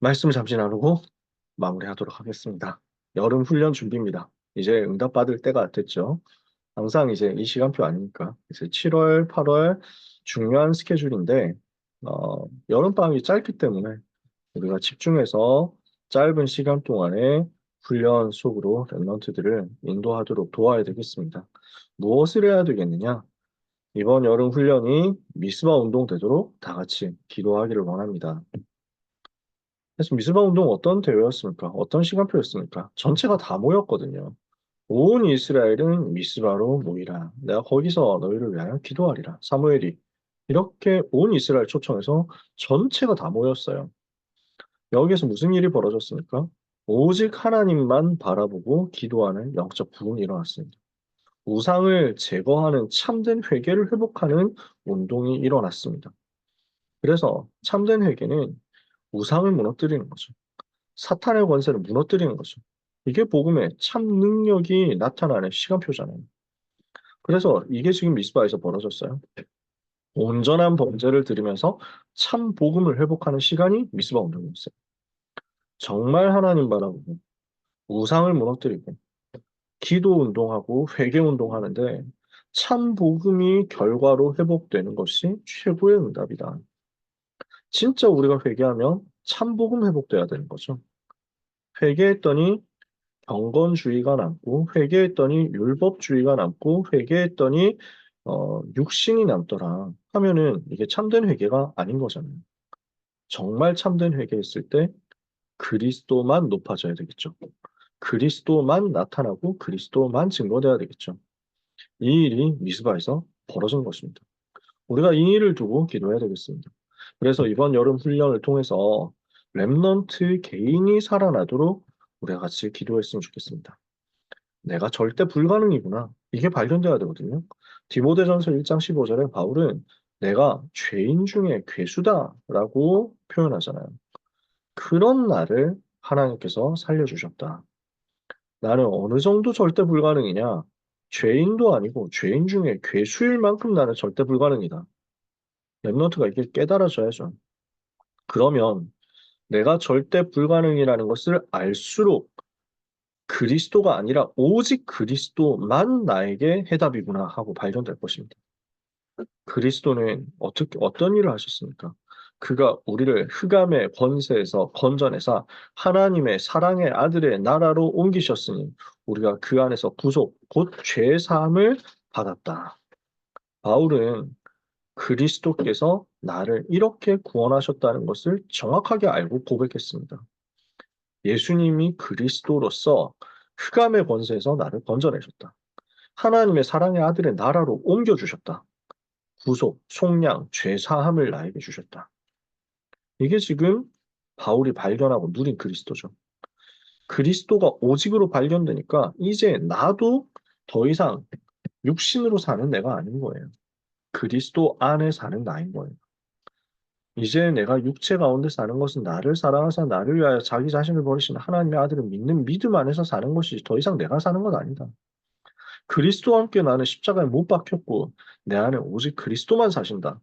말씀 잠시 나누고 마무리하도록 하겠습니다. 여름 훈련 준비입니다. 이제 응답받을 때가 됐죠. 항상 이제 이 시간표 아닙니까? 이제 7월, 8월 중요한 스케줄인데, 여름방학이 짧기 때문에 우리가 집중해서 짧은 시간 동안에 훈련 속으로 랩런트들을 인도하도록 도와야 되겠습니다. 무엇을 해야 되겠느냐? 이번 여름 훈련이 미스바 운동 되도록 다 같이 기도하기를 원합니다. 그래서 미스바 운동 어떤 대회였습니까? 어떤 시간표였습니까? 전체가 다 모였거든요. 온 이스라엘은 미스바로 모이라. 내가 거기서 너희를 위하여 기도하리라. 사무엘이 이렇게 온 이스라엘 초청해서 전체가 다 모였어요. 여기에서 무슨 일이 벌어졌습니까? 오직 하나님만 바라보고 기도하는 영적 부흥이 일어났습니다. 우상을 제거하는 참된 회개를 회복하는 운동이 일어났습니다. 그래서 참된 회개는 우상을 무너뜨리는 거죠. 사탄의 권세를 무너뜨리는 거죠. 이게 복음의 참 능력이 나타나는 시간표잖아요. 그래서 이게 지금 미스바에서 벌어졌어요. 온전한 번제를 드리면서 참 복음을 회복하는 시간이 미스바 운동이었어요. 정말 하나님 바라보고 우상을 무너뜨리고 기도 운동하고 회개 운동하는데 참 복음이 결과로 회복되는 것이 최고의 응답이다. 진짜 우리가 회개하면 참 복음 회복돼야 되는 거죠. 회개했더니 경건주의가 남고 회개했더니 율법주의가 남고 회개했더니 육신이 남더라 하면은 이게 참된 회개가 아닌 거잖아요. 정말 참된 회개했을 때 그리스도만 높아져야 되겠죠. 그리스도만 나타나고 그리스도만 증거돼야 되겠죠. 이 일이 미스바에서 벌어진 것입니다. 우리가 이 일을 두고 기도해야 되겠습니다. 그래서 이번 여름 훈련을 통해서 렘넌트 개인이 살아나도록 우리가 같이 기도했으면 좋겠습니다. 내가 절대 불가능이구나. 이게 발견돼야 되거든요. 디모데전서 1장 15절에 바울은 내가 죄인 중에 괴수다라고 표현하잖아요. 그런 나를 하나님께서 살려주셨다. 나는 어느 정도 절대 불가능이냐? 죄인도 아니고 죄인 중에 괴수일 만큼 나는 절대 불가능이다. 랩노트가 이게 깨달아져야죠. 그러면 내가 절대 불가능이라는 것을 알수록 그리스도가 아니라 오직 그리스도만 나에게 해답이구나 하고 발견될 것입니다. 그리스도는 어떤 일을 하셨습니까? 그가 우리를 흑암의 권세에서 건져내사 하나님의 사랑의 아들의 나라로 옮기셨으니 우리가 그 안에서 구속, 곧 죄 사함을 받았다. 바울은 그리스도께서 나를 이렇게 구원하셨다는 것을 정확하게 알고 고백했습니다. 예수님이 그리스도로서 흑암의 권세에서 나를 건져내셨다. 하나님의 사랑의 아들의 나라로 옮겨주셨다. 구속, 속량, 죄 사함을 나에게 주셨다. 이게 지금 바울이 발견하고 누린 그리스도죠. 그리스도가 오직으로 발견되니까 이제 나도 더 이상 육신으로 사는 내가 아닌 거예요. 그리스도 안에 사는 나인 거예요. 이제 내가 육체 가운데 사는 것은 나를 사랑하사 나를 위하여 자기 자신을 버리신 하나님의 아들을 믿는 믿음 안에서 사는 것이 더 이상 내가 사는 것 아니다. 그리스도와 함께 나는 십자가에 못 박혔고 내 안에 오직 그리스도만 사신다.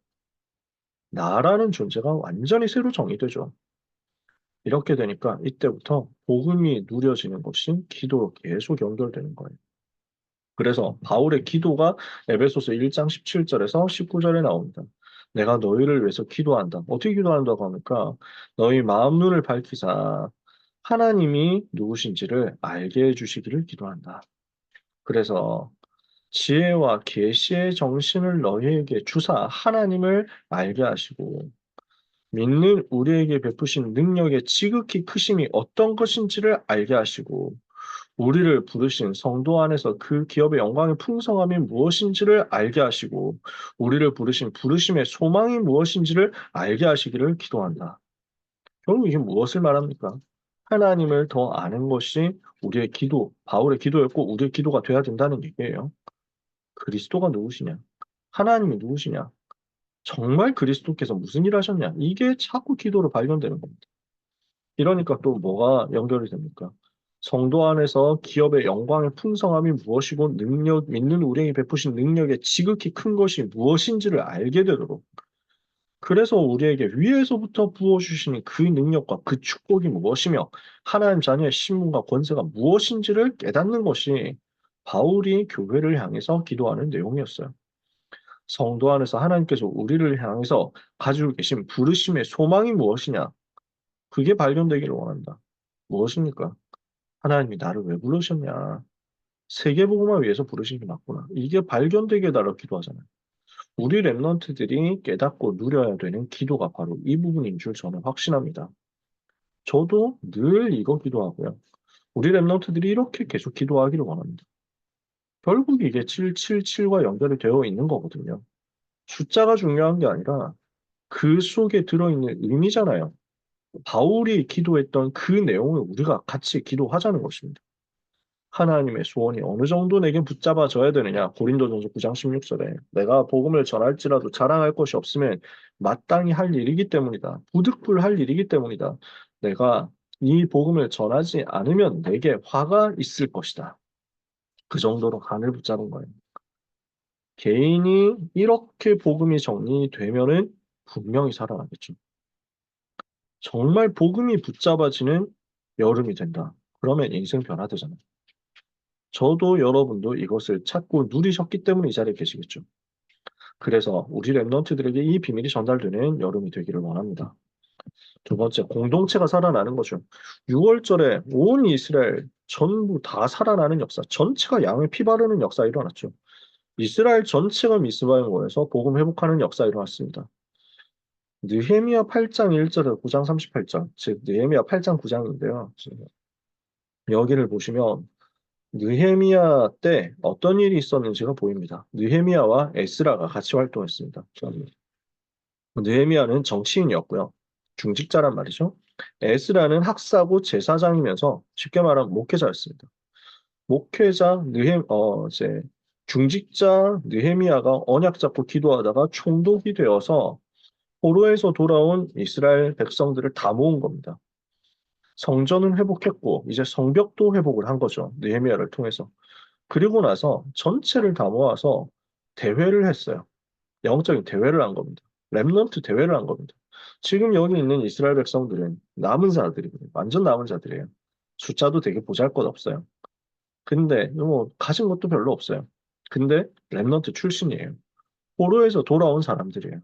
나라는 존재가 완전히 새로 정의되죠. 이렇게 되니까 이때부터 복음이 누려지는 것이 기도로 계속 연결되는 거예요. 그래서 바울의 기도가 에베소서 1장 17절에서 19절에 나옵니다. 내가 너희를 위해서 기도한다. 어떻게 기도한다고 합니까? 너희 마음 눈을 밝히사 하나님이 누구신지를 알게 해주시기를 기도한다. 그래서 지혜와 계시의 정신을 너희에게 주사 하나님을 알게 하시고 믿는 우리에게 베푸신 능력의 지극히 크심이 어떤 것인지를 알게 하시고 우리를 부르신 성도 안에서 그 기업의 영광의 풍성함이 무엇인지를 알게 하시고 우리를 부르신 부르심의 소망이 무엇인지를 알게 하시기를 기도한다. 결국 이게 무엇을 말합니까? 하나님을 더 아는 것이 우리의 기도, 바울의 기도였고 우리의 기도가 돼야 된다는 얘기예요. 그리스도가 누구시냐? 하나님이 누구시냐? 정말 그리스도께서 무슨 일 하셨냐? 이게 자꾸 기도로 발견되는 겁니다. 이러니까 또 뭐가 연결이 됩니까? 성도 안에서 기업의 영광의 풍성함이 무엇이고 믿는 우리에게 베푸신 능력의 지극히 큰 것이 무엇인지를 알게 되도록 그래서 우리에게 위에서부터 부어주시는 그 능력과 그 축복이 무엇이며 하나님 자녀의 신분과 권세가 무엇인지를 깨닫는 것이 바울이 교회를 향해서 기도하는 내용이었어요. 성도 안에서 하나님께서 우리를 향해서 가지고 계신 부르심의 소망이 무엇이냐? 그게 발견되기를 원한다. 무엇입니까? 하나님이 나를 왜 부르셨냐? 세계복음을 위해서 부르신 게 맞구나. 이게 발견되게 달라 기도하잖아요. 우리 랩런트들이 깨닫고 누려야 되는 기도가 바로 이 부분인 줄 저는 확신합니다. 저도 늘 이거 기도하고요. 우리 랩런트들이 이렇게 계속 기도하기를 원합니다. 결국 이게 777과 연결이 되어 있는 거거든요. 숫자가 중요한 게 아니라 그 속에 들어있는 의미잖아요. 바울이 기도했던 그 내용을 우리가 같이 기도하자는 것입니다. 하나님의 소원이 어느 정도 내게 붙잡아져야 되느냐. 고린도전서 9장 16절에 내가 복음을 전할지라도 자랑할 것이 없으면 마땅히 할 일이기 때문이다. 부득불할 일이기 때문이다. 내가 이 복음을 전하지 않으면 내게 화가 있을 것이다. 그 정도로 간을 붙잡은 거예요. 개인이 이렇게 복음이 정리되면은 분명히 살아나겠죠. 정말 복음이 붙잡아지는 여름이 된다. 그러면 인생 변화되잖아요. 저도 여러분도 이것을 찾고 누리셨기 때문에 이 자리에 계시겠죠. 그래서 우리 랩런트들에게 이 비밀이 전달되는 여름이 되기를 원합니다. 두 번째, 공동체가 살아나는 거죠. 6월절에 온 이스라엘 전부 다 살아나는 역사, 전체가 양의 피 바르는 역사 일어났죠. 이스라엘 전체가 미스바에 모여서 복음 회복하는 역사 일어났습니다. 느헤미야 8장 1절에 9장 38절, 즉 느헤미야 8장 9장인데요. 여기를 보시면 느헤미야 때 어떤 일이 있었는지가 보입니다. 느헤미야와 에스라가 같이 활동했습니다. 느헤미야는 정치인이었고요. 중직자란 말이죠. 에스라는 학사고 제사장이면서 쉽게 말하면 목회자였습니다. 목회자 이제 중직자 느헤미야가 언약 잡고 기도하다가 총독이 되어서 포로에서 돌아온 이스라엘 백성들을 다 모은 겁니다. 성전은 회복했고 이제 성벽도 회복을 한 거죠. 느헤미야를 통해서. 그리고 나서 전체를 다 모아서 대회를 했어요. 영적인 대회를 한 겁니다. 렘넌트 대회를 한 겁니다. 지금 여기 있는 이스라엘 백성들은 남은 자들이거든요. 완전 남은 자들이에요. 숫자도 되게 보잘것없어요. 근데 뭐 가진 것도 별로 없어요. 근데 렘넌트 출신이에요. 포로에서 돌아온 사람들이에요.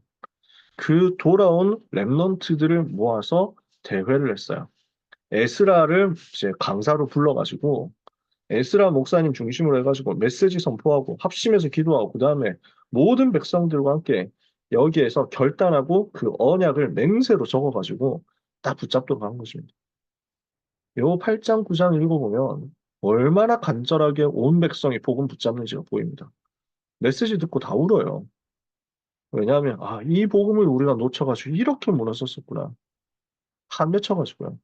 그 돌아온 렘넌트들을 모아서 대회를 했어요. 에스라를 이제 강사로 불러가지고 에스라 목사님 중심으로 해가지고 메시지 선포하고 합심해서 기도하고 그 다음에 모든 백성들과 함께 여기에서 결단하고 그 언약을 맹세로 적어가지고 딱 붙잡도록 한 것입니다. 요 8장 9장 읽어보면 얼마나 간절하게 온 백성이 복음 붙잡는지가 보입니다. 메시지 듣고 다 울어요. 왜냐하면 이 복음을 우리가 놓쳐가지고 이렇게 무너졌었구나. 한 맺혀가지고요.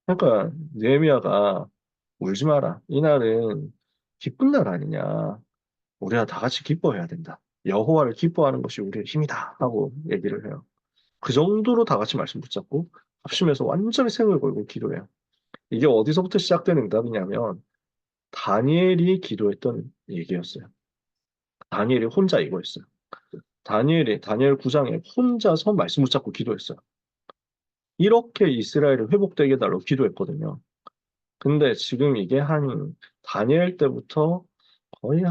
그러니까 느헤미야가 울지 마라. 이날은 기쁜 날 아니냐. 우리가 다 같이 기뻐해야 된다. 여호와를 기뻐하는 것이 우리의 힘이다. 하고 얘기를 해요. 그 정도로 다 같이 말씀 붙잡고 합심해서 완전히 생을 걸고 기도해요. 이게 어디서부터 시작되는 응답이냐면 다니엘이 기도했던 얘기였어요. 다니엘이 혼자 이거였어요. 다니엘 9장에 혼자서 말씀 붙잡고 기도했어요. 이렇게 이스라엘이 회복되게 달라고 기도했거든요. 근데 지금 이게 한 다니엘 때부터 거의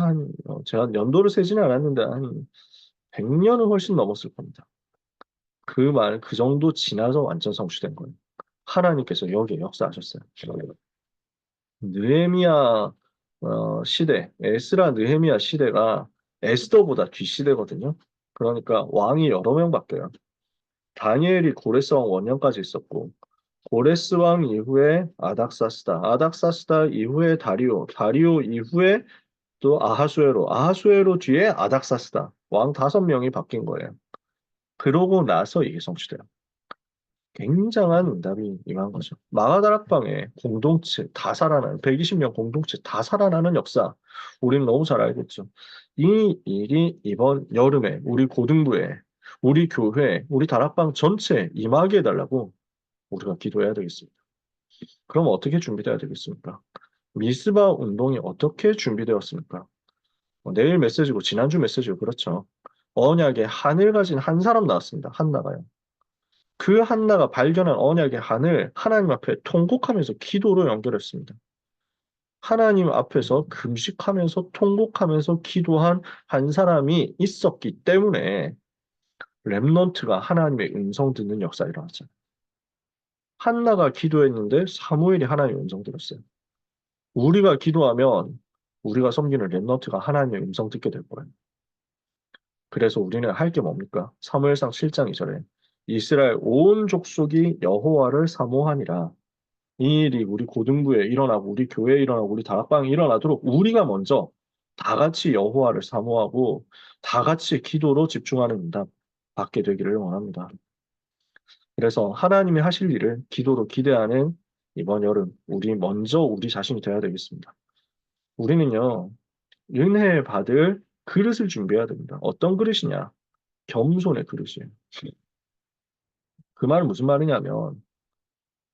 제가 연도를 세지는 않았는데 한 100년은 훨씬 넘었을 겁니다. 그 정도 지나서 완전 성취된 거예요. 하나님께서 여기에 역사하셨어요. 느헤미야 시대, 에스라 느헤미야 시대가 에스더보다 뒷시대거든요. 그러니까 왕이 여러 명 바뀌어요. 다니엘이 고레스 왕 원년까지 있었고, 고레스 왕 이후에 아닥사스다 이후에 다리오 이후에 또 아하수에로 뒤에 아닥사스다. 왕 5명이 바뀐 거예요. 그러고 나서 이게 성취돼요. 굉장한 응답이 임한 거죠. 마가다락방에 공동체 다 살아나는 120명 공동체 다 살아나는 역사 우리는 너무 잘 알겠죠. 이 일이 이번 여름에 우리 고등부에 우리 교회 우리 다락방 전체에 임하게 해달라고 우리가 기도해야 되겠습니다. 그럼 어떻게 준비돼야 되겠습니까? 미스바 운동이 어떻게 준비되었습니까? 내일 메시지고 지난주 메시지고 그렇죠. 언약의 한을 가진 한 사람 나왔습니다. 한나가요. 그 한나가 발견한 언약의 한을 하나님 앞에 통곡하면서 기도로 연결했습니다. 하나님 앞에서 금식하면서 통곡하면서 기도한 한 사람이 있었기 때문에 렘넌트가 하나님의 음성 듣는 역사가 일어났잖아요. 한나가 기도했는데 사무엘이 하나님의 음성 들었어요. 우리가 기도하면 우리가 섬기는 렘넌트가 하나님의 음성 듣게 될 거예요. 그래서 우리는 할 게 뭡니까? 사무엘상 7장 2절에 이스라엘 온 족속이 여호와를 사모하니라. 이 일이 우리 고등부에 일어나고 우리 교회에 일어나고 우리 다락방에 일어나도록 우리가 먼저 다 같이 여호와를 사모하고 다 같이 기도로 집중하는 응답 받게 되기를 원합니다. 그래서 하나님이 하실 일을 기도로 기대하는 이번 여름 우리 먼저 우리 자신이 돼야 되겠습니다. 우리는요 은혜 받을 그릇을 준비해야 됩니다. 어떤 그릇이냐? 겸손의 그릇이에요. 그 말은 무슨 말이냐면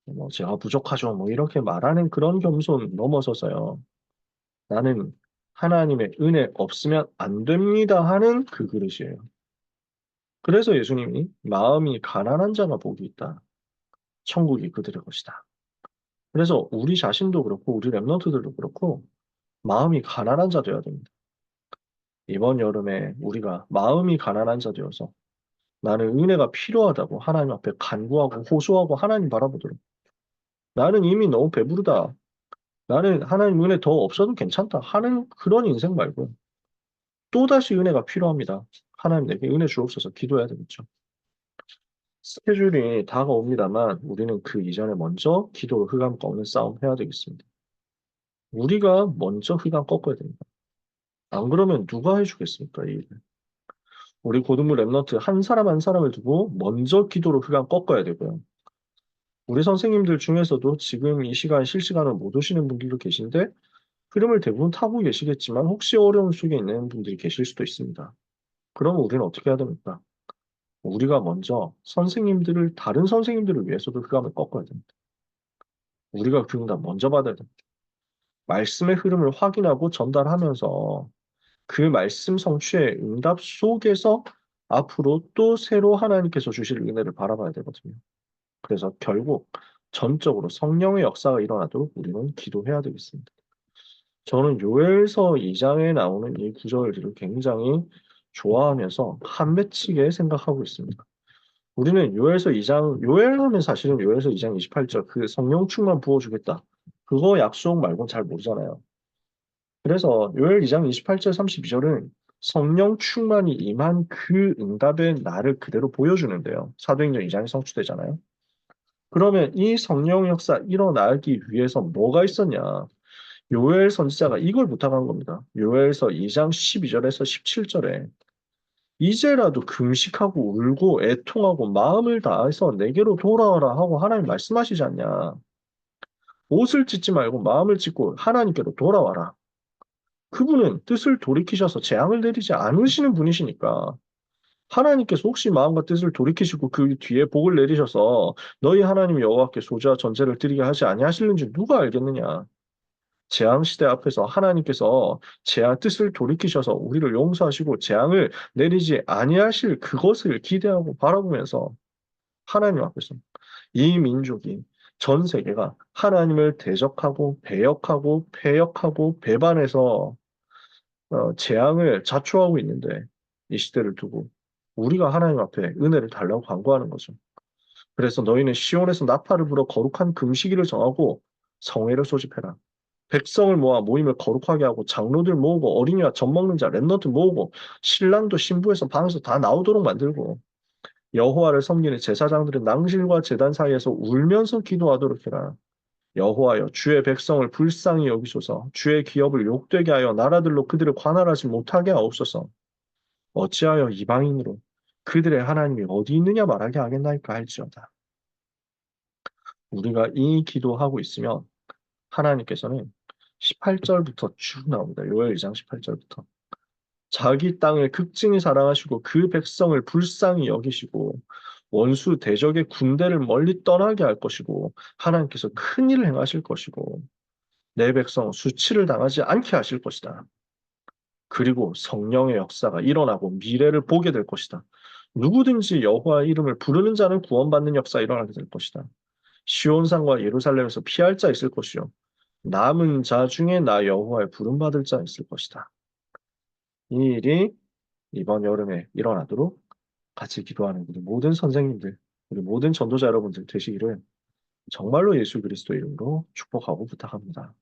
뭐 제가 부족하죠 뭐 이렇게 말하는 그런 겸손 넘어서서요. 나는 하나님의 은혜 없으면 안 됩니다 하는 그 그릇이에요. 그래서 예수님이 마음이 가난한 자가 복이 있다. 천국이 그들의 것이다. 그래서 우리 자신도 그렇고 우리 랩런트들도 그렇고 마음이 가난한 자 되어야 됩니다. 이번 여름에 우리가 마음이 가난한 자 되어서 나는 은혜가 필요하다고 하나님 앞에 간구하고 호소하고 하나님 바라보도록 나는 이미 너무 배부르다. 나는 하나님 은혜 더 없어도 괜찮다 하는 그런 인생 말고 또다시 은혜가 필요합니다. 하나님 내게 은혜 주옵소서 기도해야 되겠죠. 스케줄이 다가옵니다만 우리는 그 이전에 먼저 기도로 흑암 꺾는 싸움 해야 되겠습니다. 우리가 먼저 흑암 꺾어야 됩니다. 안 그러면 누가 해주겠습니까, 이 일을. 우리 고등부 랩런트 한 사람 한 사람을 두고 먼저 기도로 흑암 꺾어야 되고요. 우리 선생님들 중에서도 지금 이 시간 실시간으로 못 오시는 분들도 계신데 흐름을 대부분 타고 계시겠지만 혹시 어려움 속에 있는 분들이 계실 수도 있습니다. 그럼 우리는 어떻게 해야 됩니까? 우리가 먼저 선생님들을 다른 선생님들을 위해서도 흑암을 꺾어야 됩니다. 우리가 그 응답 먼저 받아야 됩니다. 말씀의 흐름을 확인하고 전달하면서 그 말씀 성취의 응답 속에서 앞으로 또 새로 하나님께서 주실 은혜를 바라봐야 되거든요. 그래서 결국 전적으로 성령의 역사가 일어나도록 우리는 기도해야 되겠습니다. 저는 요엘서 2장에 나오는 이 구절들을 굉장히 좋아하면서 한 맺히게 생각하고 있습니다. 우리는 요엘서 2장, 요엘하면 사실은 요엘서 2장 28절 그 성령 충만 부어주겠다. 그거 약속 말고는 잘 모르잖아요. 그래서 요엘 2장 28절 32절은 성령 충만이 임한 그 응답의 나를 그대로 보여주는데요. 사도행전 2장이 성취되잖아요. 그러면 이 성령 역사 일어나기 위해서 뭐가 있었냐? 요엘 선지자가 이걸 부탁한 겁니다. 요엘서 2장 12절에서 17절에 이제라도 금식하고 울고 애통하고 마음을 다해서 내게로 돌아와라 하고 하나님 말씀하시지 않냐. 옷을 찢지 말고 마음을 찢고 하나님께로 돌아와라. 그분은 뜻을 돌이키셔서 재앙을 내리지 않으시는 분이시니까 하나님께서 혹시 마음과 뜻을 돌이키시고 그 뒤에 복을 내리셔서 너희 하나님 여호와께 소재와 전제를 드리게 하지 아니하실는지 누가 알겠느냐. 재앙 시대 앞에서 하나님께서 재앙 뜻을 돌이키셔서 우리를 용서하시고 재앙을 내리지 아니하실 그것을 기대하고 바라보면서 하나님 앞에서 이 민족이 전 세계가 하나님을 대적하고 배역하고 패역하고 배반해서 재앙을 자초하고 있는데 이 시대를 두고 우리가 하나님 앞에 은혜를 달라고 간구하는 거죠. 그래서 너희는 시온에서 나팔을 불어 거룩한 금식일을 정하고 성회를 소집해라. 백성을 모아 모임을 거룩하게 하고 장로들 모으고 어린이와 젖 먹는 자 랩너트 모으고 신랑도 신부에서 방에서 다 나오도록 만들고 여호와를 섬기는 제사장들은 낭실과 제단 사이에서 울면서 기도하도록 해라. 여호와여 주의 백성을 불쌍히 여기소서 주의 기업을 욕되게 하여 나라들로 그들을 관할하지 못하게 하옵소서. 어찌하여 이방인으로 그들의 하나님이 어디 있느냐 말하게 하겠나이까 할지어다. 우리가 이 기도하고 있으면 하나님께서는 18절부터 쭉 나옵니다. 요엘 2장 18절부터. 자기 땅을 극진히 사랑하시고 그 백성을 불쌍히 여기시고 원수 대적의 군대를 멀리 떠나게 할 것이고 하나님께서 큰 일을 행하실 것이고 내 백성 수치를 당하지 않게 하실 것이다. 그리고 성령의 역사가 일어나고 미래를 보게 될 것이다. 누구든지 여호와의 이름을 부르는 자는 구원받는 역사가 일어나게 될 것이다. 시온산과 예루살렘에서 피할 자 있을 것이요. 남은 자 중에 나 여호와의 부름받을 자 있을 것이다. 이 일이 이번 여름에 일어나도록 같이 기도하는 우리 모든 선생님들, 우리 모든 전도자 여러분들 되시기를 정말로 예수 그리스도 이름으로 축복하고 부탁합니다.